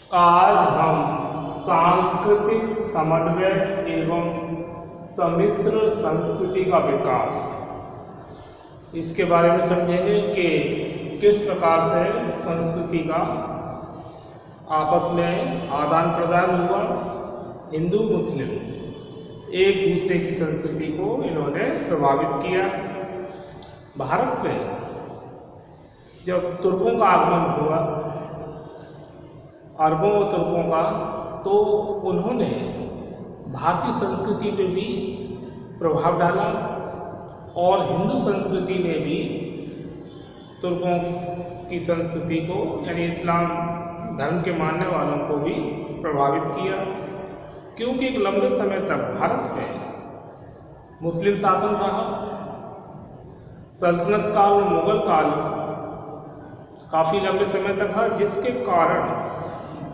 आज हम सांस्कृतिक समन्वय एवं सम्मिश्र संस्कृति का विकास इसके बारे में समझेंगे कि किस प्रकार से संस्कृति का आपस में आदान प्रदान हुआ। हिंदू मुस्लिम एक दूसरे की संस्कृति को इन्होंने प्रभावित किया। भारत में जब तुर्कों का आगमन हुआ, अरबों और तुर्कों का, तो उन्होंने भारतीय संस्कृति पे भी प्रभाव डाला और हिंदू संस्कृति ने भी तुर्कों की संस्कृति को यानी इस्लाम धर्म के मानने वालों को भी प्रभावित किया। क्योंकि एक लंबे समय तक भारत में मुस्लिम शासन रहा। सल्तनत काल और मुगल काल काफ़ी लंबे समय तक था, जिसके कारण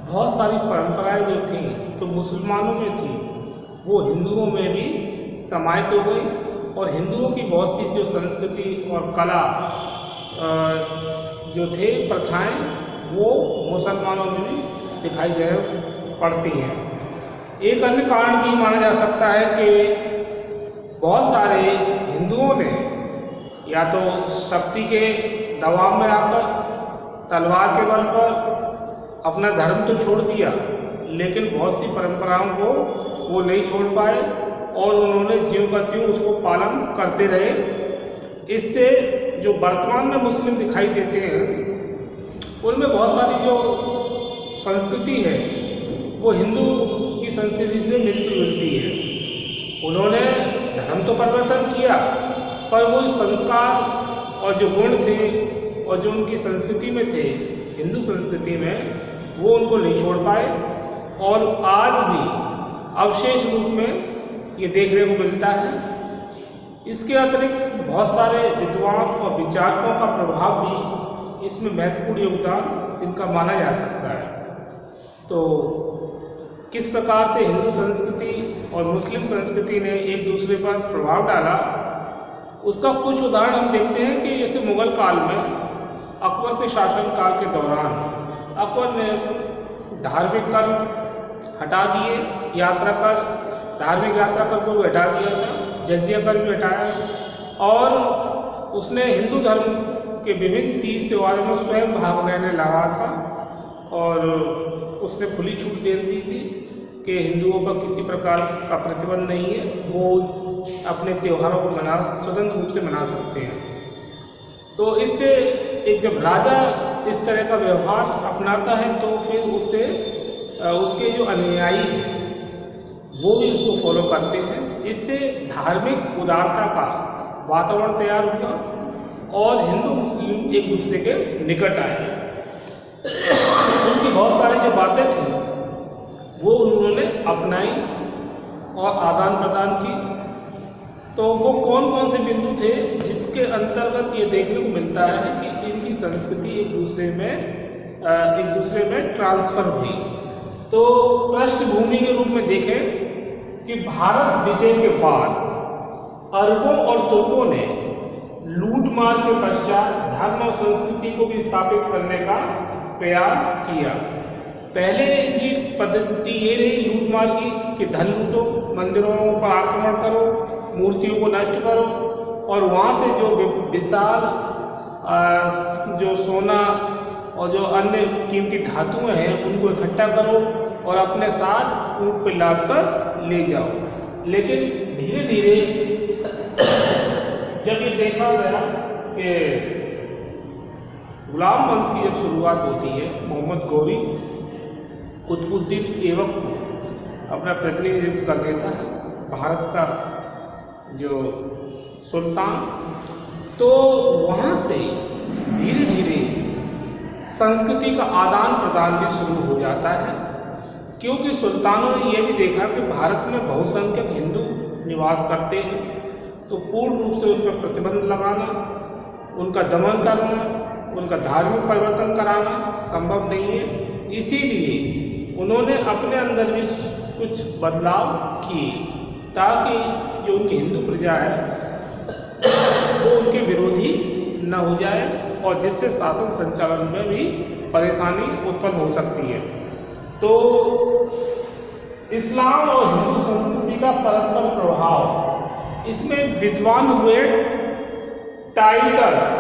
बहुत सारी परंपराएं जो थीं तो मुसलमानों में थी वो हिंदुओं में भी समाहित हो गई और हिंदुओं की बहुत सी जो संस्कृति और कला जो थे प्रथाएं वो मुसलमानों में भी दिखाई दे पड़ती हैं। एक अन्य कारण भी माना जा सकता है कि बहुत सारे हिंदुओं ने या तो शक्ति के दबाव में आकर तलवार के बल पर अपना धर्म तो छोड़ दिया, लेकिन बहुत सी परंपराओं को वो नहीं छोड़ पाए और उन्होंने ज्यों का त्यों उसको पालन करते रहे। इससे जो वर्तमान में मुस्लिम दिखाई देते हैं उनमें बहुत सारी जो संस्कृति है वो हिंदू की संस्कृति से मिलती जुलती है। उन्होंने धर्म तो परिवर्तन किया पर वो संस्कार और जो गुण थे और जो उनकी संस्कृति में थे हिंदू संस्कृति में वो उनको नहीं छोड़ पाए और आज भी अवशेष रूप में ये देखने को मिलता है। इसके अतिरिक्त बहुत सारे विद्वान और विचारकों का प्रभाव भी इसमें महत्वपूर्ण योगदान इनका माना जा सकता है। तो किस प्रकार से हिंदू संस्कृति और मुस्लिम संस्कृति ने एक दूसरे पर प्रभाव डाला उसका कुछ उदाहरण हम देखते हैं कि जैसे मुगल काल में अकबर के शासनकाल के दौरान अकबर ने धार्मिक कर हटा दिए, धार्मिक यात्रा कर को भी हटा दिया था, जजिया कर भी हटाया और उसने हिंदू धर्म के विभिन्न तीज त्योहारों में स्वयं भाग लेने लगा था और उसने खुली छूट दे दी थी कि हिंदुओं का किसी प्रकार का प्रतिबंध नहीं है, वो अपने त्योहारों को स्वतंत्र रूप से मना सकते हैं। तो इससे एक जब राजा इस तरह का व्यवहार अपनाता है तो फिर उससे उसके जो अनुयायी हैं वो भी उसको फॉलो करते हैं। इससे धार्मिक उदारता का वातावरण तैयार हुआ और हिंदू मुस्लिम एक दूसरे के निकट आए। उनकी बहुत सारी जो बातें थी वो उन्होंने अपनाई और आदान प्रदान की। तो वो कौन कौन से बिंदु थे जिसके अंतर्गत ये देखने को मिलता है कि इनकी संस्कृति एक दूसरे में ट्रांसफर हुई। तो पृष्ठभूमि के रूप में देखें कि भारत विजय के बाद अरबों और तुर्कों ने लूटमार के पश्चात धर्म और संस्कृति को भी स्थापित करने का प्रयास किया। पहले की पद्धति ये रही लूटमार की कि धन लूटो, मंदिरों पर आक्रमण करो, मूर्तियों को नष्ट करो और वहाँ से जो विशाल जो सोना और जो अन्य कीमती धातुएं हैं उनको इकट्ठा करो और अपने साथ ऊँट पर लाद कर ले जाओ। लेकिन धीरे धीरे जब ये देखा गया कि गुलाम वंश की जब शुरुआत होती है, मोहम्मद गौरी कुतुबुद्दीन ऐबक को अपना प्रतिनिधित्व कर देता है भारत का जो सुल्तान, तो वहाँ से धीरे धीरे संस्कृति का आदान प्रदान भी शुरू हो जाता है। क्योंकि सुल्तानों ने यह भी देखा कि भारत में बहुसंख्यक हिंदू निवास करते हैं, तो पूर्ण रूप से उन पर प्रतिबंध लगाना, उनका दमन करना, उनका धार्मिक परिवर्तन कराना संभव नहीं है। इसीलिए उन्होंने अपने अंदर भी कुछ बदलाव किए ताकि जो उनकी हिंदू प्रजा है वो उनके विरोधी न हो जाए और जिससे शासन संचालन में भी परेशानी उत्पन्न हो सकती है। तो इस्लाम और हिंदू संस्कृति का परस्पर प्रभाव, इसमें विद्वान हुए टाइटस,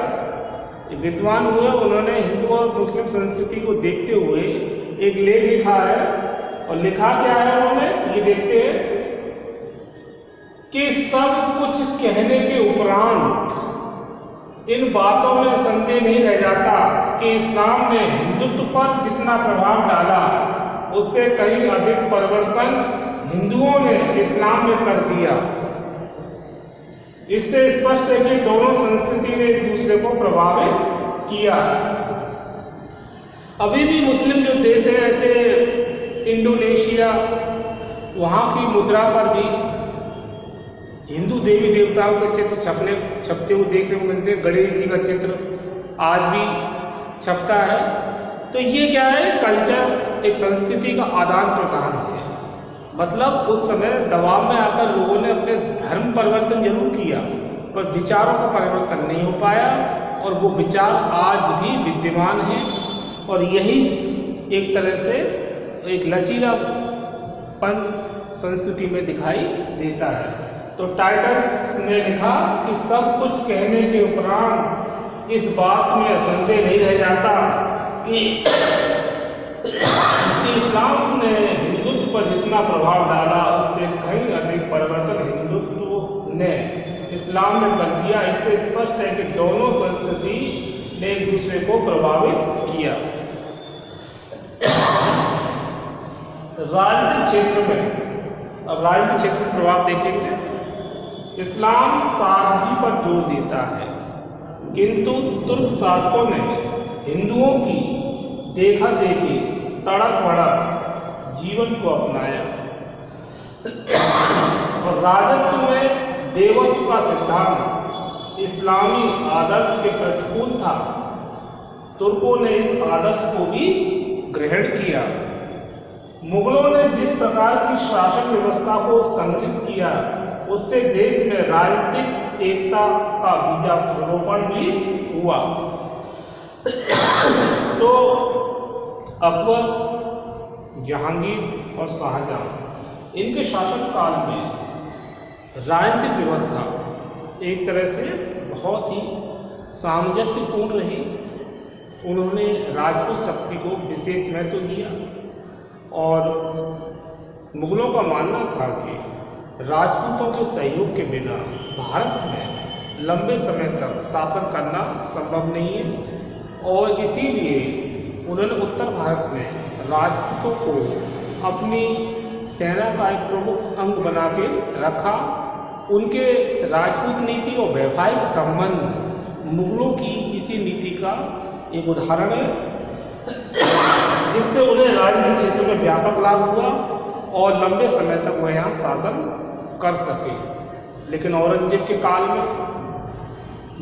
विद्वान हुए, उन्होंने हिंदू और मुस्लिम संस्कृति को देखते हुए एक लेख लिखा है। और लिखा क्या है उन्होंने, ये देखते हैं कि सब कुछ कहने के उपरांत इन बातों में संदेह नहीं रह जाता कि इस्लाम ने हिंदुत्व पर जितना प्रभाव डाला उससे कहीं अधिक परिवर्तन हिंदुओं ने इस्लाम में कर दिया। इससे स्पष्ट है कि दोनों संस्कृति ने एक दूसरे को प्रभावित किया। अभी भी मुस्लिम जो देश है, ऐसे इंडोनेशिया, वहाँ की मुद्रा पर भी हिंदू देवी देवताओं के चित्र छपते हुए देखने को मिलते हैं। गणेश जी का चित्र आज भी छपता है। तो ये क्या है, कल्चर, एक संस्कृति का आदान प्रदान है। मतलब उस समय दबाव में आकर लोगों ने अपने धर्म परिवर्तन जरूर किया, पर विचारों का परिवर्तन नहीं हो पाया, और वो विचार आज भी विद्यमान हैं। और यही एक तरह से एक लचीलापन संस्कृति में दिखाई देता है। तो टाइटस ने लिखा कि सब कुछ कहने के उपरांत इस बात में संदेह नहीं रह जाता कि इस्लाम ने हिंदुत्व पर जितना प्रभाव डाला उससे कहीं अधिक परिवर्तन हिंदुत्व ने इस्लाम में कर दिया। इससे स्पष्ट है कि दोनों संस्कृति ने एक दूसरे को प्रभावित किया। राजनीतिक क्षेत्र में, अब राजनीतिक क्षेत्र में प्रभाव देखेंगे। इस्लाम सादगी पर जोर देता है, किंतु तुर्क शासकों ने हिंदुओं की देखा देखी तड़क भड़क जीवन को अपनाया और राजत्व में देवत्व का सिद्धांत इस्लामी आदर्श के प्रतिकूल था। तुर्कों ने इस आदर्श को भी ग्रहण किया। मुगलों ने जिस प्रकार की शासन व्यवस्था को संगठित किया, उससे देश में राजनीतिक एकता का बीजारोपण भी हुआ। तो अकबर, जहांगीर और शाहजहां, इनके शासनकाल में राजनीतिक व्यवस्था एक तरह से बहुत ही सामंजस्यपूर्ण रही। उन्होंने राजपूत शक्ति को विशेष महत्व दिया और मुगलों का मानना था कि राजपूतों के सहयोग के बिना भारत में लंबे समय तक शासन करना संभव नहीं है। और इसीलिए उन्होंने उत्तर भारत में राजपूतों को अपनी सेना का एक प्रमुख अंग बना के रखा। उनके राजपूत नीति और वैवाहिक संबंध मुगलों की इसी नीति का एक उदाहरण है, जिससे उन्हें राजनीतिक क्षेत्र में व्यापक लाभ हुआ और लंबे समय तक वह यहाँ शासन कर सके। लेकिन औरंगजेब के काल में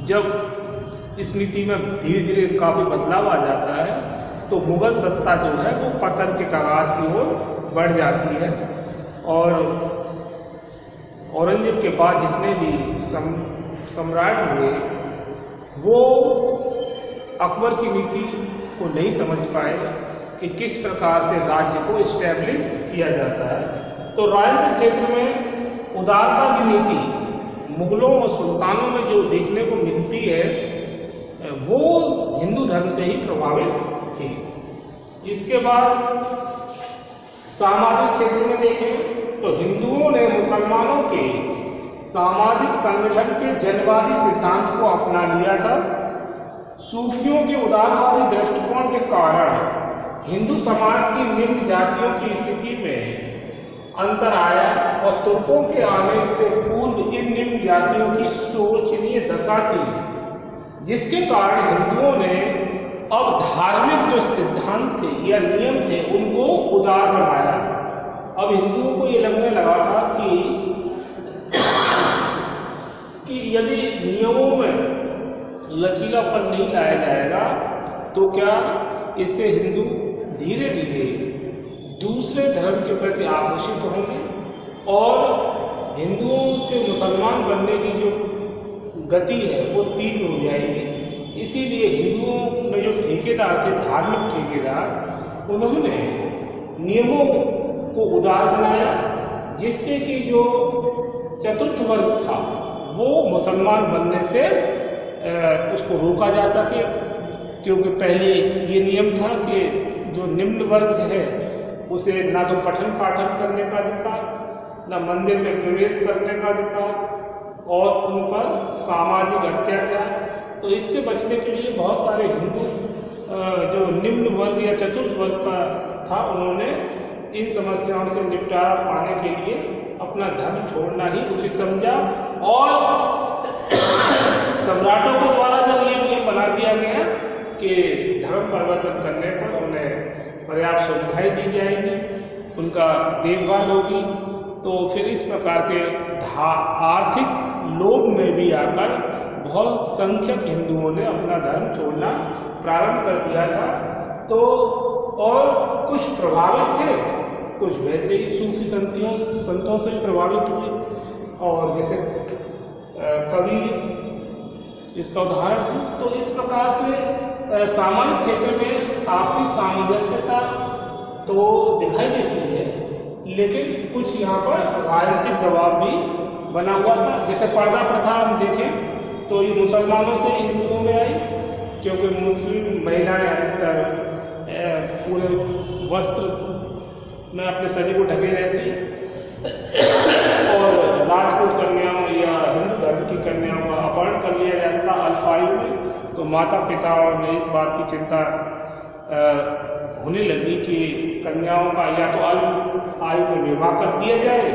जब इस नीति में धीरे धीरे काफ़ी बदलाव आ जाता है, तो मुगल सत्ता जो है वो पतन के कगार की ओर बढ़ जाती है। और औरंगजेब के बाद जितने भी सम्राट हुए, वो अकबर की नीति को नहीं समझ पाए कि किस प्रकार से राज्य को इस्टेब्लिश किया जाता है। तो राजनीतिक क्षेत्र में उदारता की नीति मुगलों और सुल्तानों में जो देखने को मिलती है, वो हिंदू धर्म से ही प्रभावित थी। इसके बाद सामाजिक क्षेत्र में देखें तो हिंदुओं ने मुसलमानों के सामाजिक संगठन के जनवादी सिद्धांत को अपना लिया था। सूफियों के उदारवादी दृष्टिकोण के कारण हिंदू समाज की निम्न जातियों की स्थिति में अंतर आया और तुर्कों के आने से पूर्व इन निम्न जातियों की शोचनीय दशा थी, जिसके कारण हिंदुओं ने अब धार्मिक जो सिद्धांत थे या नियम थे उनको उदार बनाया। अब हिंदुओं को ये लगने लगा था कि यदि नियमों में लचीलापन नहीं लाया जाएगा तो क्या इससे हिंदू धीरे धीरे दूसरे धर्म के प्रति आकर्षित होंगे और हिंदुओं से मुसलमान बनने की जो गति है वो तीव्र हो जाएगी। इसीलिए हिंदुओं में जो ठेकेदार थे, धार्मिक ठेकेदार, उन्होंने नियमों को उदार बनाया, जिससे कि जो चतुर्थ वर्ग था वो मुसलमान बनने से उसको रोका जा सके। क्योंकि पहले ये नियम था कि जो निम्न वर्ग है उसे ना तो पठन पाठन करने का अधिकार, ना मंदिर में प्रवेश करने का अधिकार और उन पर सामाजिक अत्याचार। तो इससे बचने के लिए बहुत सारे हिंदू जो निम्न वर्ग या चतुर्थ वर्ग का था, उन्होंने इन समस्याओं से निपटारा पाने के लिए अपना धर्म छोड़ना ही उचित समझा। और सम्राटों के द्वारा जब ये नियम बना दिया गया कि धर्म परिवर्तन करने पर उन्हें पर्याप्त सुविधाएं दी जाएंगी, उनका देखभाल होगी, तो फिर इस प्रकार के आर्थिक लोभ में भी आकर बहुत संख्यक हिंदुओं ने अपना धर्म छोड़ना प्रारंभ कर दिया था। तो और कुछ प्रभावित थे, कुछ वैसे ही सूफी संतों से प्रभावित हुए, और जैसे कबीर इसका उदाहरण है। तो इस प्रकार से सामाजिक क्षेत्र में आपसी सामंजस्यता तो दिखाई देती है, लेकिन कुछ यहाँ पर राजनीतिक दबाव भी बना हुआ था। जैसे पर्दा प्रथा हम देखें तो ये मुसलमानों से हिंदुओं में आई, क्योंकि मुस्लिम महिलाएं अधिकतर पूरे वस्त्र में अपने शरीर को ढके रहती है, और राजपूत कन्याओं या हिंदू धर्म की कन्याओं का अपहरण कर लिया जाता अल्पायु में। तो माता पिताओं ने इस बात की चिंता होने लगी कि कन्याओं का या तो अल्प आयु में विवाह कर दिया जाए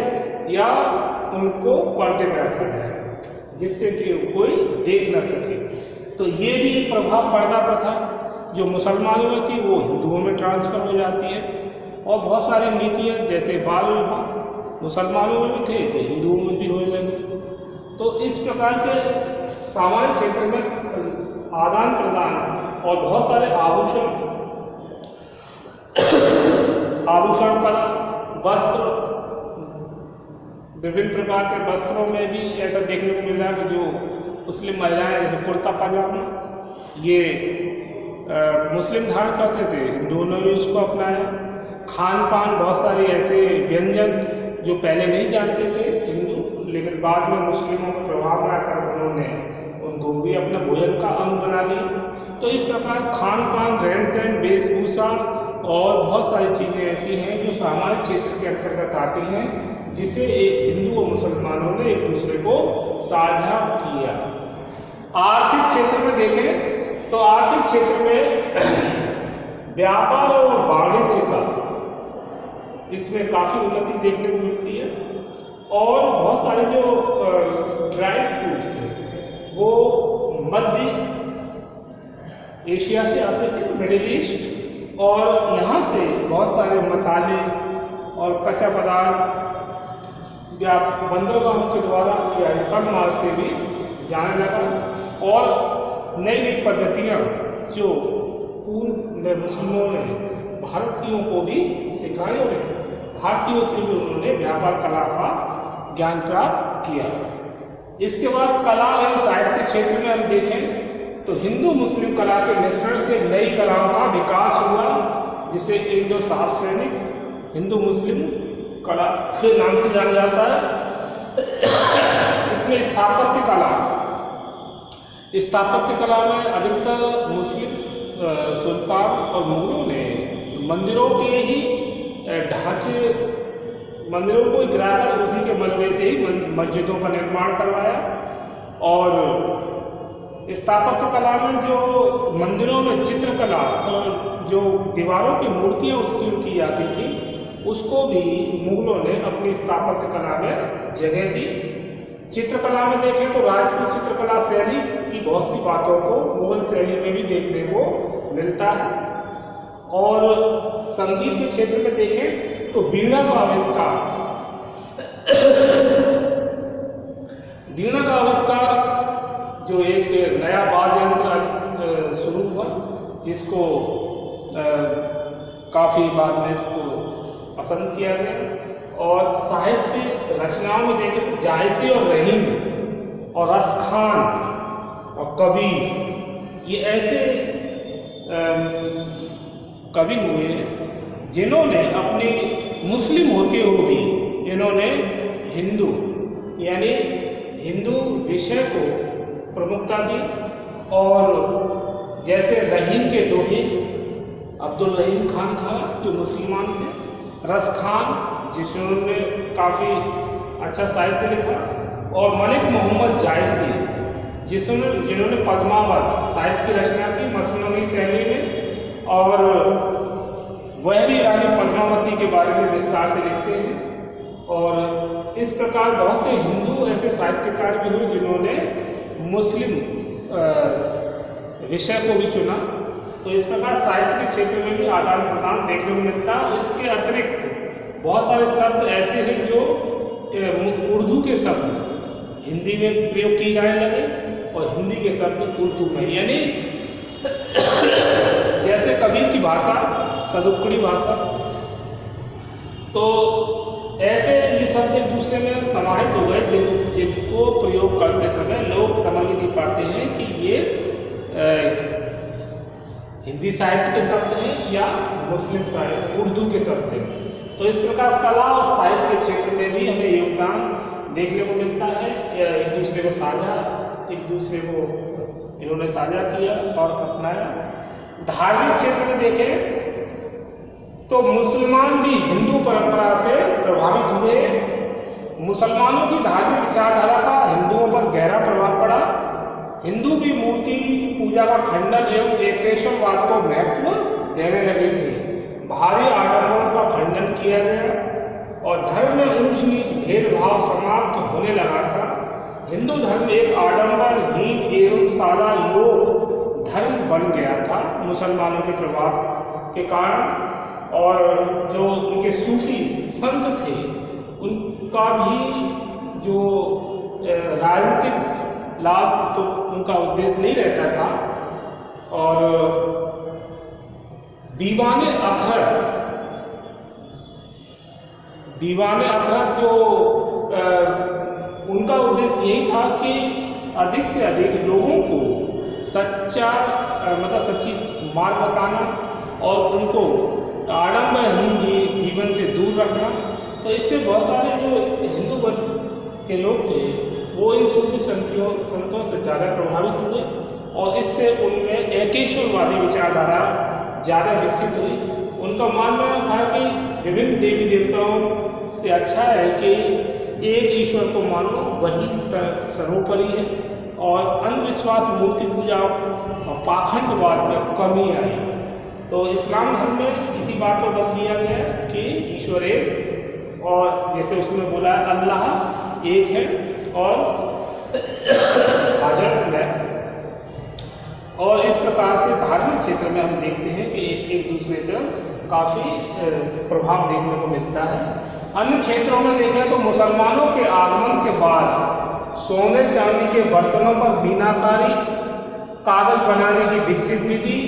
या उनको पर्दे में रखा जाए, जिससे कि कोई देख न सके। तो ये भी एक प्रभाव पर्दा प्रथा जो मुसलमानों में थी वो हिंदुओं में ट्रांसफर हो जाती है। और बहुत सारी नीतियाँ जैसे बाल विवाह मुसलमानों में भी थे तो हिंदुओं में भी होने लगे। तो इस प्रकार के सामाजिक क्षेत्र में आदान प्रदान और बहुत सारे आभूषण कला, वस्त्र, विभिन्न प्रकार के वस्त्रों में भी ऐसा देखने को मिल रहा है कि जो मुस्लिम महिलाएं जैसे कुर्ता पजामा ये मुस्लिम धारण करते थे, हिंदुओं ने भी उसको अपनाया। खान पान बहुत सारे ऐसे व्यंजन जो पहले नहीं जानते थे हिंदू, लेकिन बाद में मुस्लिमों का प्रभाव आकर उन्होंने उनको भी अपना भोजन का अंग बना लिया। तो इस प्रकार खान पान, रहन सहन, वेशभूषा और बहुत सारी चीज़ें ऐसी हैं जो सामाजिक क्षेत्र के अंतर्गत आती हैं, जिसे एक हिंदू और मुसलमानों ने एक दूसरे को साझा किया। आर्थिक क्षेत्र में देखें तो आर्थिक क्षेत्र में व्यापार और वाणिज्य का इसमें काफ़ी उन्नति देखने को मिलती है। और बहुत सारे जो ड्राई फ्रूट्स हैं वो मध्य एशिया से आते थे, मिडिल ईस्ट, और यहाँ से बहुत सारे मसाले और कच्चा पदार्थ या बंदरगाहों के द्वारा या स्थल मार्ग से भी जाने लगा। और नई नई पद्धतियाँ जो पूर्व मुस्लिमों ने भारतीयों को भी सिखाई और भारतीयों से भी उन्होंने व्यापार कला का ज्ञान प्राप्त किया। इसके बाद कला एवं साहित्य क्षेत्र में हम देखें तो हिंदू मुस्लिम कला के मिश्रण से नई कलाओं का विकास हुआ, जिसे इंडो सार्वजनिक हिंदू मुस्लिम कला के नाम से जाना जाता है। इसमें स्थापत्य कला में अधिकतर मुस्लिम सुल्तान और मुगलों ने मंदिरों के ही ढांचे, मंदिरों को गिराकर उसी के मलबे से ही मस्जिदों का निर्माण करवाया। और स्थापत्य कला में जो मंदिरों में चित्रकला और जो दीवारों की मूर्तियाँ उत्कीर्ण की जाती थी, उसको भी मुगलों ने अपनी स्थापत्य कला में जगह दी। चित्रकला में देखें तो राजपूत चित्रकला शैली की बहुत सी बातों को मुगल शैली में भी देखने को मिलता है। और संगीत के क्षेत्र में देखें तो वीणा का आविष्कार जो एक नया वाद्य यंत्र शुरू हुआ, जिसको काफ़ी बाद में इसको पसंद किया गया। और साहित्य रचनाओं में देखें तो जायसी और रहीम और रसखान और कवि, ये ऐसे कवि हुए जिन्होंने अपनी मुस्लिम होते हुए भी इन्होंने हिंदू यानी हिंदू विषय को प्रमुखता दी। और जैसे रहीम के दोहे अब्दुल रहीम खान जो मुसलमान थे, रस खान जिन्होंने काफ़ी अच्छा साहित्य लिखा, और मलिक मोहम्मद जायसी जिन्होंने पद्मावत साहित्य की रचना की मसनवी शैली में, और वह भी रानी पद्मावती के बारे में विस्तार से लिखते हैं। और इस प्रकार बहुत से हिंदू ऐसे साहित्यकार भी हुए जिन्होंने मुस्लिम विषय को भी चुना। तो इस प्रकार साहित्य के क्षेत्र में भी आदान प्रदान देखने को मिलता है। इसके अतिरिक्त बहुत सारे शब्द ऐसे हैं जो उर्दू के शब्द हिंदी में प्रयोग किए जाने लगे और हिंदी के शब्द उर्दू में, यानी जैसे कबीर की भाषा सदुक्कड़ी भाषा, तो ऐसे ये शब्द एक दूसरे में समाहित हो गए जिनको प्रयोग करते समय लोग समझ नहीं पाते हैं कि ये हिंदी साहित्य के शब्द हैं या मुस्लिम साहित्य उर्दू के शब्द हैं। तो इस प्रकार कला और साहित्य के क्षेत्र में भी हमें योगदान देखने को मिलता है। एक दूसरे को इन्होंने साझा किया और अपनाया। धार्मिक क्षेत्र में देखें तो मुसलमान भी हिंदू परंपरा से प्रभावित हुए। मुसलमानों की धार्मिक विचारधारा का हिंदुओं पर गहरा प्रभाव पड़ा। हिंदू भी मूर्ति पूजा का खंडन एवं एकेश्वरवाद को महत्व देने लगे थे। भारी आडंबरों का खंडन किया गया और धर्म में ऊंच नीच भेदभाव समाप्त होने लगा था। हिंदू धर्म एक आडंबरहीन एवं सादा लोक धर्म बन गया था मुसलमानों के प्रभाव के कारण। और जो उनके सूफी संत थे उनका भी जो राजनीतिक लाभ तो उनका उद्देश्य नहीं रहता था। और दीवाने अखरत जो उनका उद्देश्य यही था कि अधिक से अधिक लोगों को सच्ची मार्ग बताना और उनको आडंबरहीन जीवन से दूर रखना। तो इससे बहुत सारे जो हिंदू वर्ग के लोग थे वो इन सूफी संतों से ज़्यादा प्रभावित हुए और इससे उनमें एकेश्वरवादी विचारधारा ज़्यादा विकसित हुई। उनका मानना था कि विभिन्न देवी देवताओं से अच्छा है कि एक ईश्वर को मानो, वही सर्वोपरि है। और अंधविश्वास, मूर्ति पूजा और पाखंडवाद में कमी आई। तो इस्लाम धर्म में इसी बात पर बल दिया गया कि ईश्वर एक, और जैसे उसमें बोला अल्लाह एक है और हाजर है। और इस प्रकार से धार्मिक क्षेत्र में हम देखते हैं कि एक दूसरे पर काफ़ी प्रभाव देखने को मिलता है। अन्य क्षेत्रों में देखें तो मुसलमानों के आगमन के बाद सोने चांदी के बर्तनों पर मीनाकारी, कागज बनाने की विकसित विधि,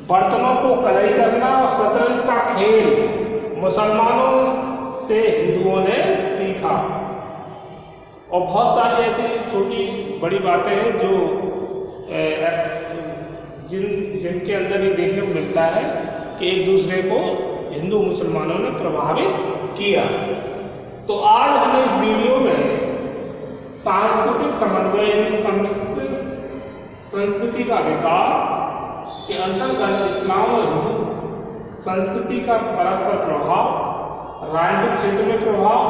बर्तनों को कलई करना और शतरंज का खेल मुसलमानों से हिंदुओं ने सीखा। और बहुत सारी ऐसी छोटी बड़ी बातें हैं जो जिनके अंदर ये देखने को मिलता है कि एक दूसरे को हिंदू मुसलमानों ने प्रभावित किया। तो आज हमने इस वीडियो में सांस्कृतिक समन्वय संस्कृति का विकास के अंतर्गत इस्लाम और हिंदू संस्कृति का परस्पर प्रभाव, राजनीतिक क्षेत्र में प्रभाव,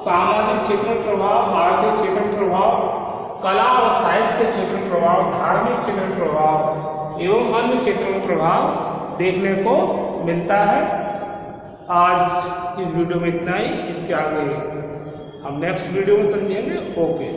सामाजिक क्षेत्र में प्रभाव, आर्थिक क्षेत्र में प्रभाव, कला और साहित्य के क्षेत्र में प्रभाव, धार्मिक क्षेत्र में प्रभाव एवं अन्य क्षेत्रों में प्रभाव देखने को मिलता है। आज इस वीडियो में इतना ही। इसके आगे हम नेक्स्ट वीडियो में समझेंगे। ओके।